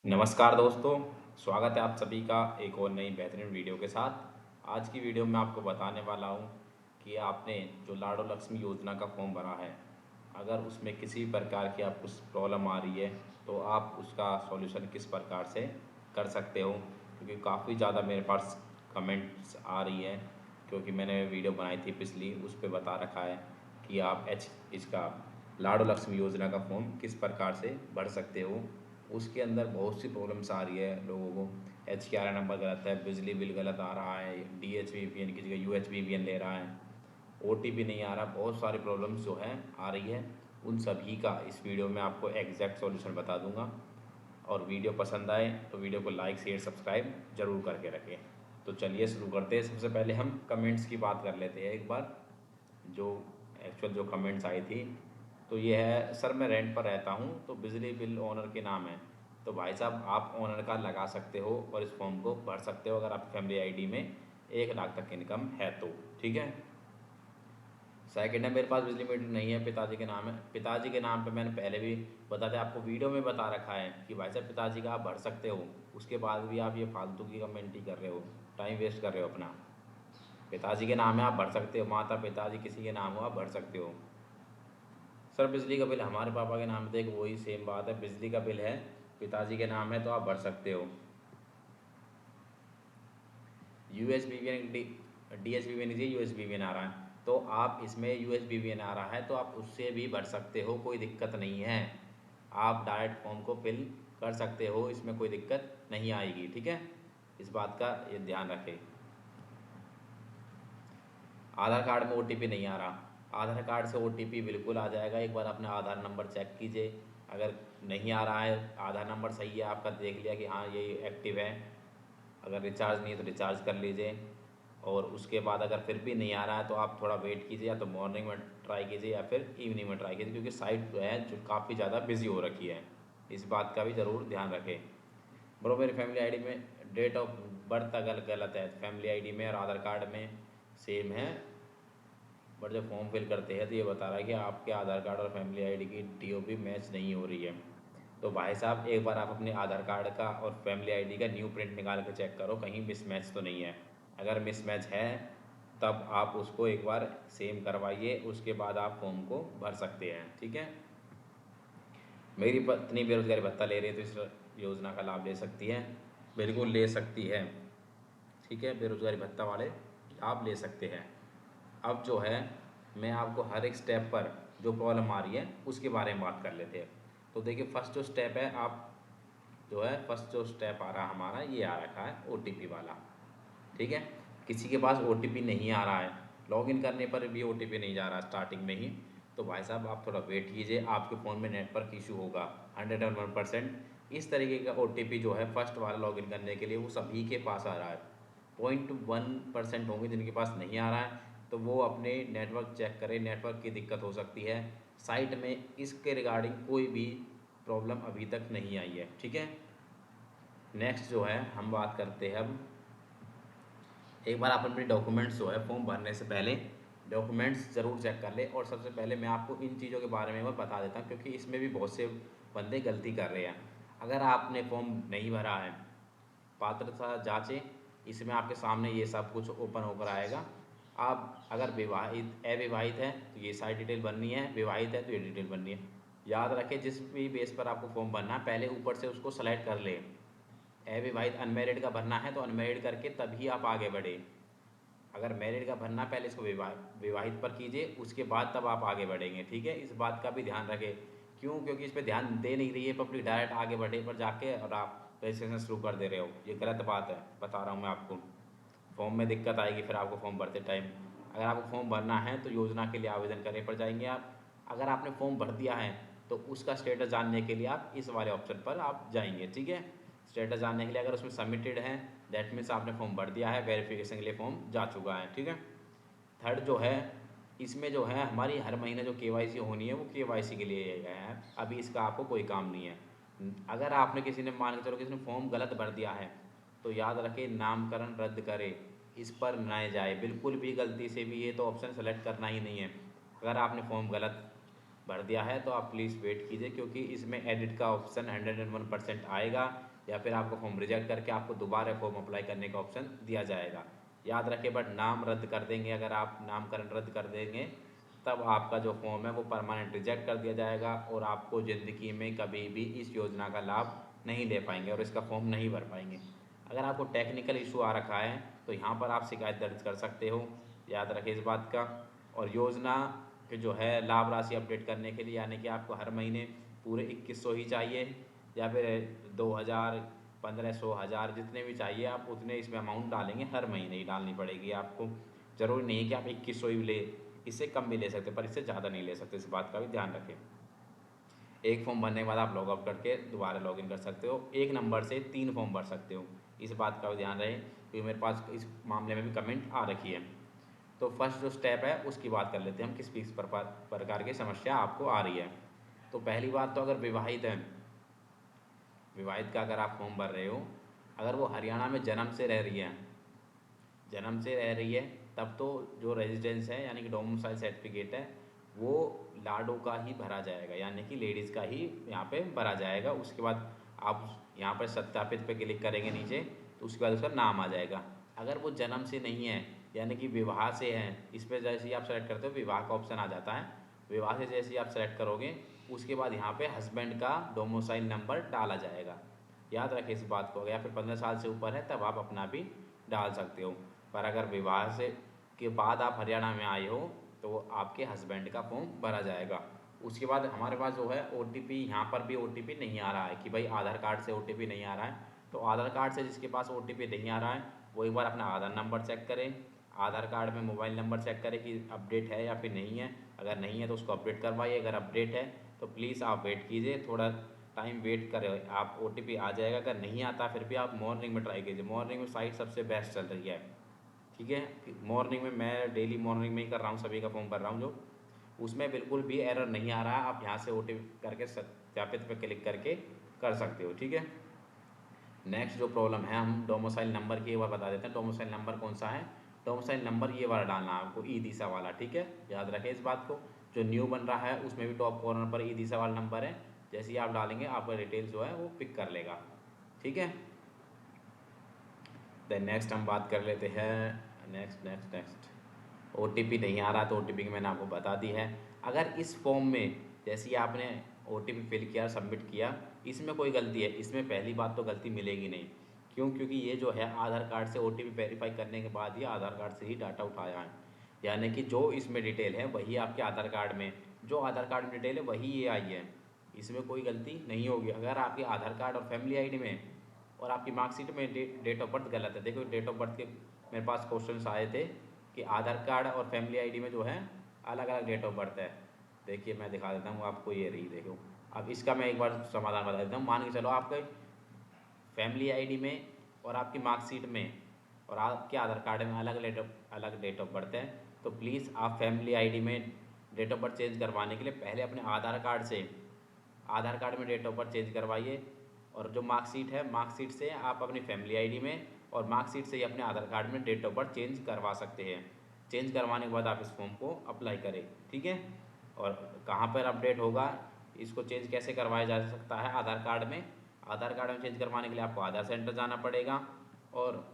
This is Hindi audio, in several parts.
नमस्कार दोस्तों, स्वागत है आप सभी का एक और नई बेहतरीन वीडियो के साथ। आज की वीडियो में आपको बताने वाला हूं कि आपने जो लाडो लक्ष्मी योजना का फॉर्म भरा है, अगर उसमें किसी प्रकार की आपको प्रॉब्लम आ रही है तो आप उसका सॉल्यूशन किस प्रकार से कर सकते हो। क्योंकि काफ़ी ज़्यादा मेरे पास कमेंट्स आ रही है, क्योंकि मैंने वीडियो बनाई थी पिछली, उस पर बता रखा है कि आप इसका लाडो लक्ष्मी योजना का फॉर्म किस प्रकार से भर सकते हो। उसके अंदर बहुत सी प्रॉब्लम्स आ रही है लोगों को। HKRI नंबर गलत है, बिजली बिल गलत आ रहा है, DHVPN की जगह UHVPN ले रहा है, OTP नहीं आ रहा, बहुत सारी प्रॉब्लम्स जो है आ रही है। उन सभी का इस वीडियो में आपको एग्जैक्ट सॉल्यूशन बता दूंगा। और वीडियो पसंद आए तो वीडियो को लाइक शेयर सब्सक्राइब जरूर करके रखें। तो चलिए शुरू करते हैं। सबसे पहले हम कमेंट्स की बात कर लेते हैं एक बार, जो एक्चुअल जो कमेंट्स आई थी। तो ये है, सर मैं रेंट पर रहता हूँ तो बिजली बिल ओनर के नाम है। तो भाई साहब आप ओनर का लगा सकते हो और इस फॉर्म को भर सकते हो अगर आपकी फैमिली आईडी में 1 लाख तक इनकम है तो। ठीक है। सेकंड है, मेरे पास बिजली मीटर नहीं है, पिताजी के नाम है। पिताजी के नाम पे मैंने पहले भी बताते आपको वीडियो में बता रखा है कि भाई साहब पिताजी का आप भर सकते हो। उसके बाद भी आप ये फालतू की कमेंट ही कर रहे हो, टाइम वेस्ट कर रहे हो अपना। पिताजी के नाम है, आप भर सकते हो। माता पिताजी किसी के नाम हो आप भर सकते हो। सर बिजली का बिल हमारे पापा के नाम पे, वही सेम बात है, बिजली का बिल है पिताजी के नाम है तो आप भर सकते हो। USBVN DHBVN USBVN आ रहा है तो आप इसमें USBVN आ रहा है तो आप उससे भी भर सकते हो, कोई दिक्कत नहीं है। आप डायरेक्ट फॉर्म को फिल कर सकते हो, इसमें कोई दिक्कत नहीं आएगी। ठीक है, इस बात का ये ध्यान रखें। आधार कार्ड में OTP नहीं आ रहा, आधार कार्ड से OTP बिल्कुल आ जाएगा। एक बार अपना आधार नंबर चेक कीजिए, अगर नहीं आ रहा है, आधार नंबर सही है आपका, देख लिया कि हाँ ये एक्टिव है, अगर रिचार्ज नहीं है तो रिचार्ज कर लीजिए। और उसके बाद अगर फिर भी नहीं आ रहा है तो आप थोड़ा वेट कीजिए, या तो मॉर्निंग में ट्राई कीजिए या फिर इवनिंग में ट्राई कीजिए, क्योंकि साइट जो है जो काफ़ी ज़्यादा बिजी हो रखी है। इस बात का भी ज़रूर ध्यान रखें। ब्रो मेरी फैमिली आईडी में डेट ऑफ बर्थ अगर गलत है, फैमिली आईडी में और आधार कार्ड में सेम है, बट जब फॉर्म फिल करते हैं तो ये बता रहा है कि आपके आधार कार्ड और फैमिली आईडी की DOB मैच नहीं हो रही है। तो भाई साहब एक बार आप अपने आधार कार्ड का और फैमिली आईडी का न्यू प्रिंट निकाल के चेक करो, कहीं मिसमैच तो नहीं है। अगर मिसमैच है तब आप उसको एक बार सेम करवाइए, उसके बाद आप फॉर्म को भर सकते हैं। ठीक है। मेरी पत्नी बेरोजगारी भत्ता ले रही है तो इस योजना का लाभ ले सकती है, बिल्कुल ले सकती है। ठीक है, बेरोजगारी भत्ता वाले लाभ ले सकते हैं। अब जो है मैं आपको हर एक स्टेप पर जो प्रॉब्लम आ रही है उसके बारे में बात कर लेते हैं। तो देखिए फर्स्ट जो स्टेप है, आप जो है फर्स्ट जो स्टेप आ रहा हमारा, ये आ रखा है OTP वाला। ठीक है, किसी के पास OTP नहीं आ रहा है, लॉगिन करने पर भी OTP नहीं जा रहा स्टार्टिंग में ही, तो भाई साहब आप थोड़ा वेट कीजिए, आपके फ़ोन में नेटवर्क इशू होगा 101%। इस तरीके का OTP जो है फर्स्ट वाला लॉगिन करने के लिए वो सभी के पास आ रहा है। 0.1% होंगे जिनके पास नहीं आ रहा है, तो वो अपने नेटवर्क चेक करें, नेटवर्क की दिक्कत हो सकती है। साइट में इसके रिगार्डिंग कोई भी प्रॉब्लम अभी तक नहीं आई है। ठीक है। नेक्स्ट जो है हम बात करते हैं अब, एक बार आप अपने डॉक्यूमेंट्स जो है फॉर्म भरने से पहले डॉक्यूमेंट्स ज़रूर चेक कर ले। और सबसे पहले मैं आपको इन चीज़ों के बारे में मैं बता देता हूँ, क्योंकि इसमें भी बहुत से बंदे गलती कर रहे हैं। अगर आपने फॉर्म नहीं भरा है, पात्रता जांचें, इसमें आपके सामने ये सब कुछ ओपन होकर आएगा। आप अगर विवाहित अविवाहित है तो ये सारी डिटेल भरनी है, विवाहित है तो ये डिटेल भरनी है। याद रखें जिस भी बेस पर आपको फॉर्म भरना है पहले ऊपर से उसको सेलेक्ट कर ले। अविवाहित अनमैरिड का भरना है तो अनमैरिड करके तभी आप आगे बढ़े। अगर मैरिड का भरना पहले इसको विवाहित पर कीजिए, उसके बाद तब आप आगे बढ़ेंगे। ठीक है, इस बात का भी ध्यान रखें। क्यों? क्योंकि इस पर ध्यान दे नहीं रही है पब्लिक, डायरेक्ट आगे बढ़े पर जाके और आप रजिस्ट्रेशन शुरू कर दे रहे हो, ये गलत बात है, बता रहा हूँ मैं आपको। फॉर्म में दिक्कत आएगी फिर आपको फॉर्म भरते टाइम। अगर आपको फॉर्म भरना है तो योजना के लिए आवेदन करने पर जाएंगे आप। अगर आपने फॉर्म भर दिया है तो उसका स्टेटस जानने के लिए आप इस वाले ऑप्शन पर आप जाएंगे। ठीक है, स्टेटस जानने के लिए अगर उसमें सबमिटेड है दैट मीन्स आपने फॉर्म भर दिया है, वेरिफिकेशन के लिए फॉर्म जा चुका है। ठीक है। थर्ड जो है, इसमें जो है हमारी हर महीने जो KYC होनी है वो KYC के लिए गया है, अभी इसका आपको कोई काम नहीं है। अगर आपने किसी ने मान के चलो किसी ने फॉर्म गलत भर दिया है तो याद रखें नामकरण रद्द करे, इस पर न जाए बिल्कुल भी। गलती से भी ये तो ऑप्शन सेलेक्ट करना ही नहीं है। अगर आपने फॉर्म गलत भर दिया है तो आप प्लीज़ वेट कीजिए, क्योंकि इसमें एडिट का ऑप्शन 101% आएगा, या फिर आपको फॉर्म रिजेक्ट करके आपको दोबारा फॉर्म अप्लाई करने का ऑप्शन दिया जाएगा। याद रखिए, बट नाम रद्द कर देंगे, अगर आप नामकरण रद्द कर देंगे तब आपका जो फॉर्म है वो परमानेंट रिजेक्ट कर दिया जाएगा, और आपको ज़िंदगी में कभी भी इस योजना का लाभ नहीं ले पाएंगे और इसका फॉर्म नहीं भर पाएंगे। अगर आपको टेक्निकल इशू आ रखा है तो यहाँ पर आप शिकायत दर्ज कर सकते हो, याद रखें इस बात का। और योजना के जो है लाभ राशि अपडेट करने के लिए, यानी कि आपको हर महीने पूरे 2100 ही चाहिए, या फिर 2000, 1500, 1000 जितने भी चाहिए आप उतने इसमें अमाउंट डालेंगे, हर महीने ही डालनी पड़ेगी आपको। ज़रूरी नहीं है कि आप 2100 ही ले, इससे कम भी ले सकते, पर इससे ज़्यादा नहीं ले सकते, इस बात का भी ध्यान रखें। एक फॉर्म भरने के बाद आप लॉग आउट करके दोबारा लॉगिन कर सकते हो, एक नंबर से 3 फॉर्म भर सकते हो, इस बात का भी ध्यान रहे, क्योंकि मेरे पास इस मामले में भी कमेंट आ रखी है। तो फर्स्ट जो स्टेप है उसकी बात कर लेते हैं हम, किस किस प्रकार की समस्या आपको आ रही है। तो पहली बात, तो अगर विवाहित हैं, विवाहित का अगर आप फॉर्म भर रहे हो, अगर वो हरियाणा में जन्म से रह रही है, जन्म से रह रही है, तब तो जो रेजिडेंस है यानी कि डोमिसाइल सर्टिफिकेट है वो लाडो का ही भरा जाएगा, यानी कि लेडीज़ का ही यहाँ पे भरा जाएगा। उसके बाद आप यहाँ पर सत्यापित पे क्लिक करेंगे नीचे, तो उसके बाद उसका नाम आ जाएगा। अगर वो जन्म से नहीं है यानी कि विवाह से है, इस पर जैसे ही आप सेलेक्ट करते हो विवाह का ऑप्शन आ जाता है, विवाह से जैसे ही आप सेलेक्ट करोगे उसके बाद यहाँ पे हस्बैंड का डोमिसाइल नंबर डाला जाएगा। याद रखें इस बात को, या फिर 15 साल से ऊपर है तब आप अपना भी डाल सकते हो। पर अगर विवाह से के बाद आप हरियाणा में आए हो तो वो आपके हस्बैंड का फॉर्म भरा जाएगा। उसके बाद हमारे पास जो है OTP, यहाँ पर भी OTP नहीं आ रहा है कि भाई आधार कार्ड से OTP नहीं आ रहा है, तो आधार कार्ड से जिसके पास OTP नहीं आ रहा है वो एक बार अपना आधार नंबर चेक करें, आधार कार्ड में मोबाइल नंबर चेक करें कि अपडेट है या फिर नहीं है। अगर नहीं है तो उसको अपडेट करवाइए, अगर अपडेट है तो प्लीज़ आप वेट कीजिए, थोड़ा टाइम वेट करें, आप OTP आ जाएगा। अगर नहीं आता फिर भी आप मॉर्निंग में ट्राई कीजिए, मॉर्निंग में साइट सबसे बेस्ट चल रही है, ठीक है। मॉर्निंग में मैं डेली मॉर्निंग में ही कर रहा हूँ, सभी का फॉर्म भर रहा हूँ जो, उसमें बिल्कुल भी एरर नहीं आ रहा है। आप यहाँ से OTP करके सत्यापित पे क्लिक करके कर सकते हो, ठीक है। नेक्स्ट जो प्रॉब्लम है, हम डोमिसाइल नंबर की एक बार बता देते हैं। डोमिसाइल नंबर कौन सा है, डोमिसाइल नंबर ये वाला डालना है आपको, ई दिशा वाला, ठीक है, याद रखें इस बात को। जो न्यू बन रहा है उसमें भी टॉप कॉर्नर पर ई दिशा वाला नंबर है, जैसे ही आप डालेंगे आपका डिटेल्स जो है वो पिक कर लेगा, ठीक है। देन नेक्स्ट हम बात कर लेते हैं, नेक्स्ट नेक्स्ट नेक्स्ट OTP नहीं आ रहा तो OTP की मैंने आपको बता दी है। अगर इस फॉर्म में जैसे ही आपने OTP फिल किया, सबमिट किया, इसमें कोई गलती है, इसमें पहली बात तो गलती मिलेगी नहीं, क्यों, क्योंकि ये जो है आधार कार्ड से OTP वेरीफाई करने के बाद ही आधार कार्ड से ही डाटा उठाया है, यानी कि जो इसमें डिटेल है वही आपके आधार कार्ड में, जो आधार कार्ड में डिटेल है वही ये आई है, इसमें कोई गलती नहीं होगी। अगर आपके आधार कार्ड और फैमिली ID में और आपकी मार्कशीट में डेट ऑफ बर्थ गलत है, देखो डेट ऑफ बर्थ के मेरे पास क्वेश्चंस आए थे कि आधार कार्ड और फैमिली ID में जो है अलग अलग डेट ऑफ बर्थ है। देखिए मैं दिखा देता हूँ आपको, ये रही देखो। अब इसका मैं एक बार समाधान बता देता हूँ। मान के चलो आपके फैमिली ID में और आपकी मार्कशीट में और आपके आधार कार्ड में अलग डेट ऑफ बर्थ है, तो प्लीज़ आप फैमिली ID में डेट ऑफ बर्थ चेंज करवाने के लिए पहले अपने आधार कार्ड में डेट ऑफ बर्थ चेंज करवाइए, और जो मार्कशीट है मार्कशीट से आप अपनी फैमिली ID में और मार्कशीट से ही अपने आधार कार्ड में डेट ऑफ बर्थ चेंज करवा सकते हैं। चेंज करवाने के बाद आप इस फॉर्म को अप्लाई करें, ठीक है। और कहाँ पर अपडेट होगा, इसको चेंज कैसे करवाया जा सकता है, आधार कार्ड में, आधार कार्ड में चेंज करवाने के लिए आपको आधार सेंटर जाना पड़ेगा, और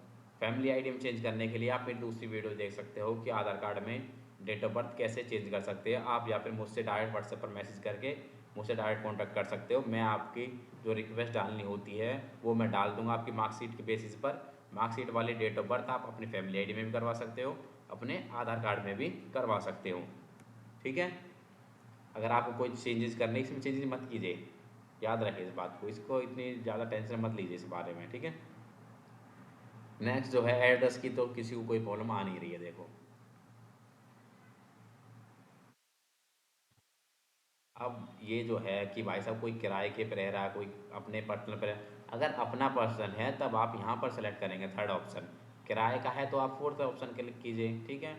फैमिली ID में चेंज करने के लिए आप फिर दूसरी वीडियो देख सकते हो कि आधार कार्ड में डेट ऑफ बर्थ कैसे चेंज कर सकते हैं आप, या फिर मुझसे डायरेक्ट व्हाट्सएप पर मैसेज करके मुझसे डायरेक्ट कॉन्टैक्ट कर सकते हो। मैं आपकी जो रिक्वेस्ट डालनी होती है वो मैं डाल दूंगा आपकी मार्कशीट के बेसिस पर। मार्कशीट वाली डेट ऑफ बर्थ आप अपनी फैमिली ID में भी करवा सकते हो, अपने आधार कार्ड में भी करवा सकते हो, ठीक है। अगर आपको कोई चेंजेस करने, इसमें चेंजेस मत कीजिए, याद रखिए इस बात को, इसको इतनी ज़्यादा टेंशन मत लीजिए इस बारे में, ठीक है। नेक्स्ट जो है एड्रेस की, तो किसी को कोई प्रॉब्लम आ नहीं रही है, देखो अब ये जो है कि भाई साहब कोई किराए के पे रह रहा है, कोई अपने पर्सनल पे अगर अपना पर्सन है तब आप यहाँ पर सेलेक्ट करेंगे थर्ड ऑप्शन, किराए का है तो आप फोर्थ ऑप्शन क्लिक कीजिए, ठीक है।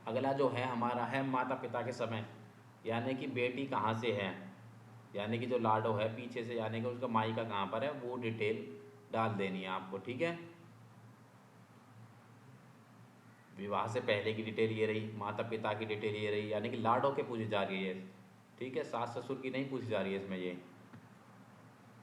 अगला जो है हमारा है माता पिता के समय, यानी कि बेटी कहाँ से है, यानी कि जो लाडो है पीछे से, यानी कि उसका मायका कहाँ पर है, वो डिटेल डाल देनी है आपको, ठीक है। विवाह से पहले की डिटेल ये रही, माता पिता की डिटेल ये रही, यानी कि लाडों के पूछी जा रही है। ठीक है, सास ससुर की नहीं पूछी जा रही है इसमें ये।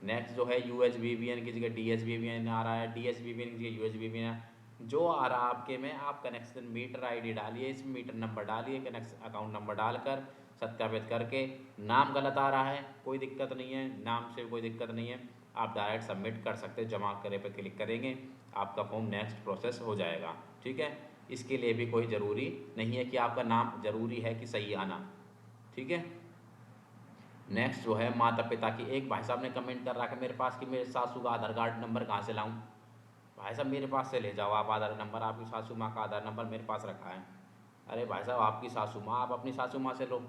नेक्स्ट जो है UHBBN की जगह DHBBN आ रहा है, DHBBN की जगह UHBBN जो आ रहा है आपके में, आप कनेक्शन मीटर ID डालिए, इसमें मीटर नंबर डालिए, कनेक्शन अकाउंट नंबर डालकर सत्यापित करके, नाम गलत आ रहा है कोई दिक्कत नहीं है, नाम से कोई दिक्कत नहीं है, आप डायरेक्ट सबमिट कर सकते हैं, जमा करे पर क्लिक करेंगे आपका फॉर्म नेक्स्ट प्रोसेस हो जाएगा। ठीक है, इसके लिए भी कोई ज़रूरी नहीं है कि आपका नाम ज़रूरी है कि सही आना। ठीक है, नेक्स्ट जो है माता पिता की, एक भाई साहब ने कमेंट कर रखा है मेरे पास कि मेरे सासू का आधार कार्ड नंबर कहाँ से लाऊं। भाई साहब मेरे पास से ले जाओ आप आधार नंबर, आपकी सासू माँ का आधार नंबर मेरे पास रखा है। अरे भाई साहब आपकी सासू माँ, आप अपनी सासू माँ से लो।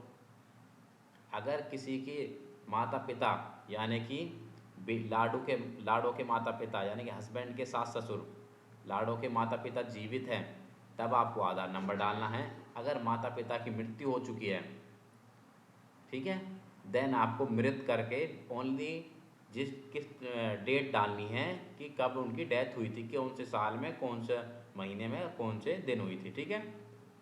अगर किसी की माता पिता यानी कि लाड़ों के माता पिता यानी कि हस्बैंड के सास ससुर, लाड़ों के माता पिता जीवित हैं तब आपको आधार नंबर डालना है। अगर माता पिता की मृत्यु हो चुकी है, ठीक है, देन आपको मृत करके ओनली किस डेट डालनी है कि कब उनकी डेथ हुई थी, कि कौन से साल में, कौन से महीने में, कौन से दिन हुई थी। ठीक है,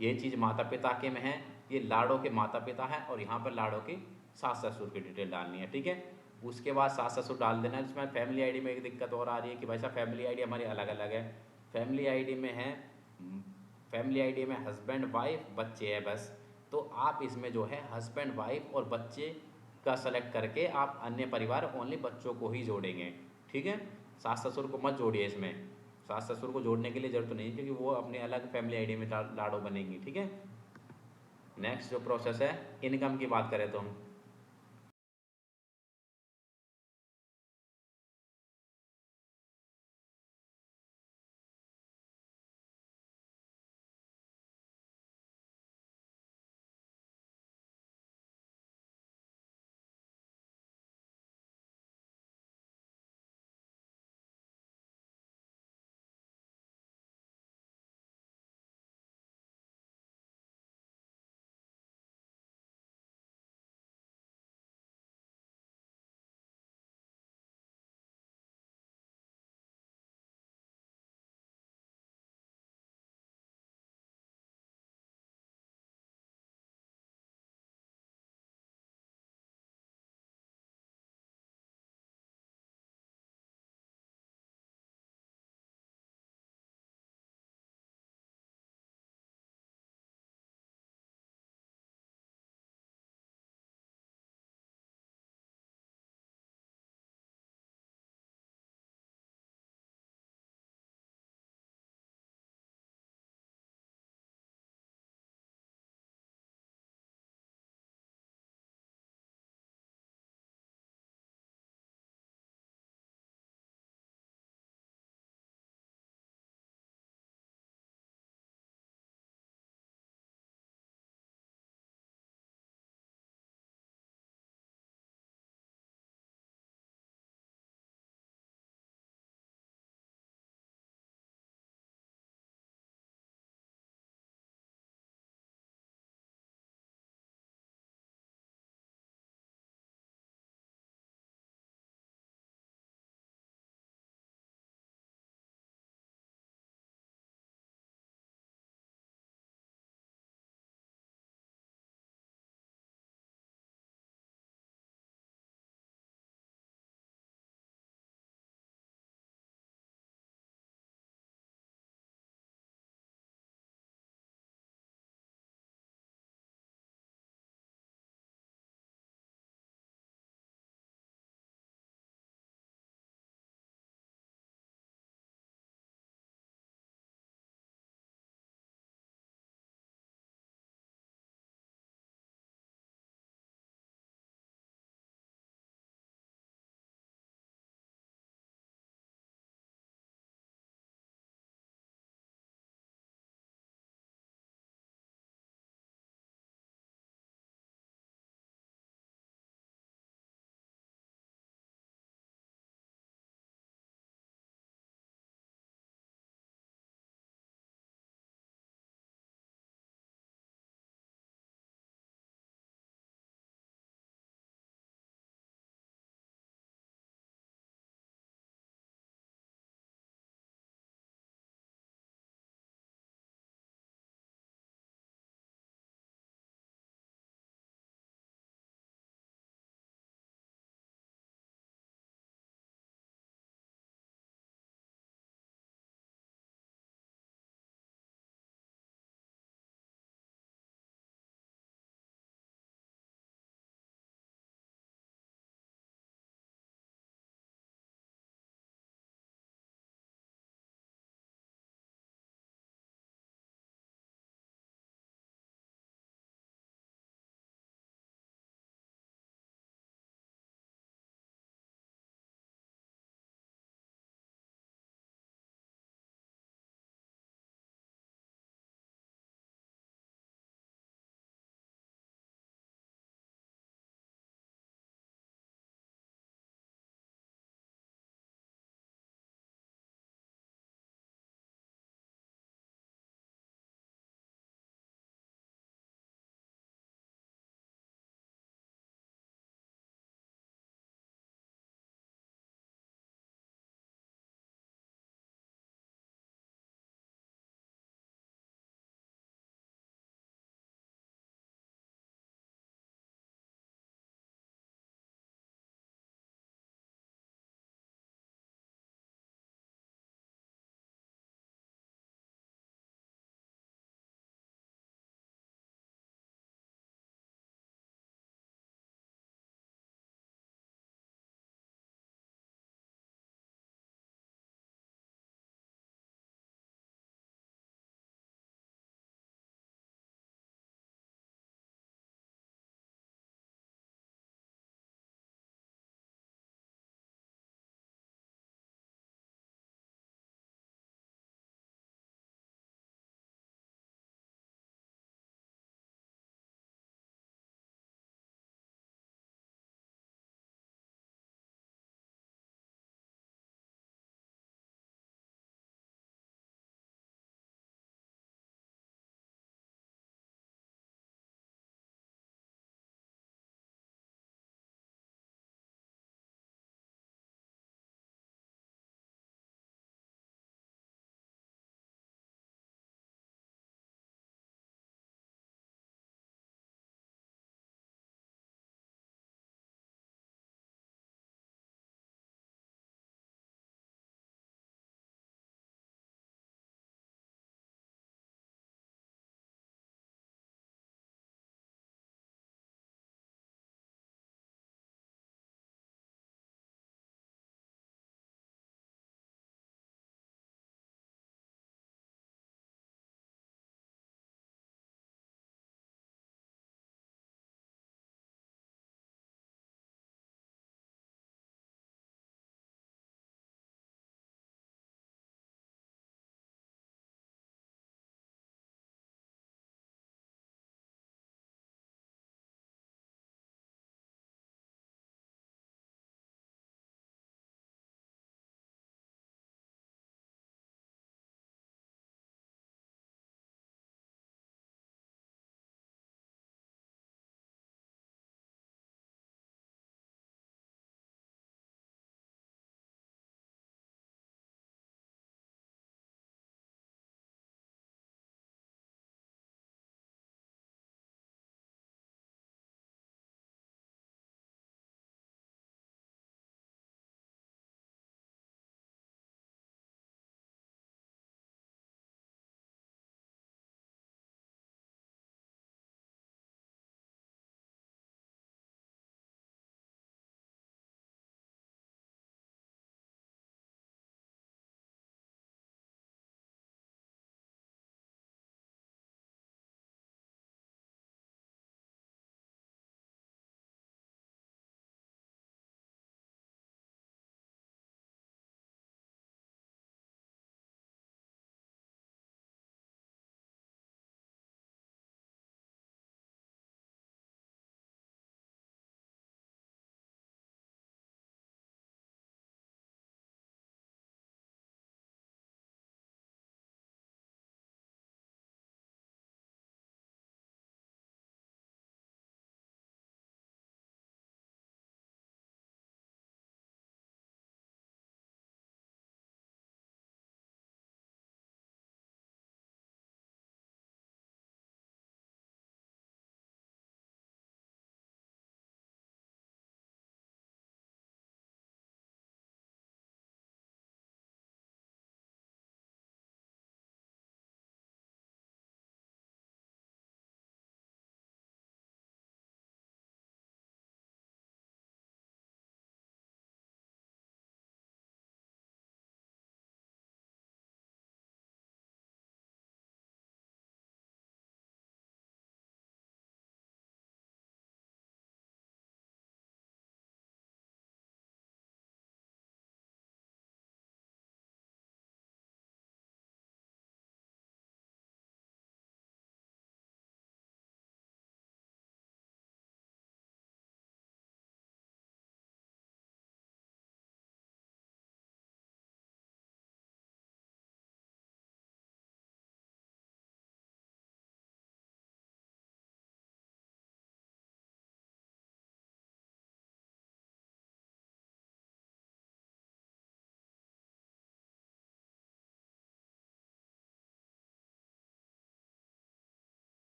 ये चीज़ माता पिता के में है, ये लाड़ों के माता पिता है, और यहाँ पर लाड़ों की सास ससुर की डिटेल डालनी है। ठीक है, उसके बाद सास ससुर डाल देना है। इसमें फैमिली आईडी में एक दिक्कत और आ रही है कि भाई साहब फैमिली आईडी हमारी अलग अलग है। फैमिली आईडी में है, फैमिली आईडी में हस्बैंड वाइफ बच्चे है बस, तो आप इसमें जो है हस्बैंड वाइफ और बच्चे का सेलेक्ट करके आप अन्य परिवार ओनली बच्चों को ही जोड़ेंगे। ठीक है, सास ससुर को मत जोड़िए इसमें, सास ससुर को जोड़ने के लिए जरूरत नहीं, क्योंकि वो अपने अलग फैमिली आईडी में लाड़ो बनेंगी। ठीक है, नेक्स्ट जो प्रोसेस है इनकम की बात करें तो हम